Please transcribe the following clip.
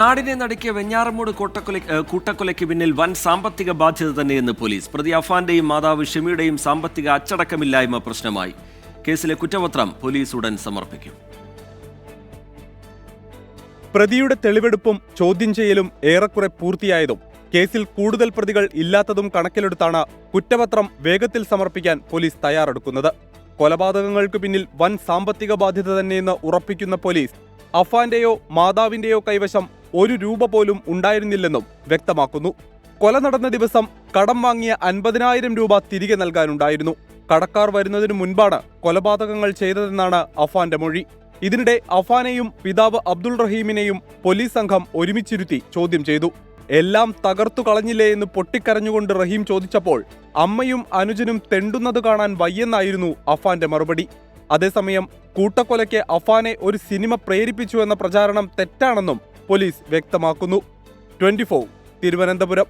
നാടിനെ നടുക്കിയ വെഞ്ഞാറമൂട് കൂട്ടക്കൊലയ്ക്ക് പിന്നിൽ വൻ സാമ്പത്തിക ബാധ്യത തന്നെയെന്ന് പോലീസ്. പ്രതി അഫാന്റെയും മാതാവ് ഷെമിയുടെയും സാമ്പത്തിക അച്ചടക്കമില്ലായ്മ പ്രശ്നമായി. കേസിലെ കുറ്റപത്രം പോലീസ് ഉടൻ സമർപ്പിക്കും. പ്രതിയുടെ തെളിവെടുപ്പും ചോദ്യം ചെയ്യലും ഏറെക്കുറെ പൂർത്തിയായതും കേസിൽ കൂടുതൽ പ്രതികൾ ഇല്ലാത്തതും കണക്കിലെടുത്താണ് കുറ്റപത്രം വേഗത്തിൽ സമർപ്പിക്കാൻ പോലീസ് തയ്യാറെടുക്കുന്നത്. കൊലപാതകങ്ങൾക്ക് പിന്നിൽ വൻ സാമ്പത്തിക ബാധ്യത തന്നെയെന്ന് ഉറപ്പിക്കുന്ന പോലീസ് അഫാന്റെയോ മാതാവിന്റെയോ കൈവശം ₹1 പോലും ഉണ്ടായിരുന്നില്ലെന്നും വ്യക്തമാക്കുന്നു. കൊല നടന്ന ദിവസം കടം വാങ്ങിയ 50,000 രൂപ തിരികെ നൽകാനുണ്ടായിരുന്നു. കടക്കാർ വരുന്നതിനു മുൻപാണ് കൊലപാതകങ്ങൾ ചെയ്തതെന്നാണ് അഫാന്റെ മൊഴി. ഇതിനിടെ അഫാനെയും പിതാവ് അബ്ദുൾ റഹീമിനെയും പോലീസ് സംഘം ഒരുമിച്ചിരുത്തി ചോദ്യം ചെയ്തു. എല്ലാം തകർത്തു കളഞ്ഞില്ലേ എന്ന് പൊട്ടിക്കരഞ്ഞുകൊണ്ട് റഹീം ചോദിച്ചപ്പോൾ അമ്മയും അനുജനും തെണ്ടുന്നത് കാണാൻ വയ്യെന്നായിരുന്നു അഫാന്റെ മറുപടി. അതേസമയം കൂട്ടക്കൊലയ്ക്ക് അഫാനെ ഒരു സിനിമ പ്രേരിപ്പിച്ചു എന്ന പ്രചാരണം തെറ്റാണെന്നും പോലീസ് വ്യക്തമാക്കുന്നു. 24 തിരുവനന്തപുരം.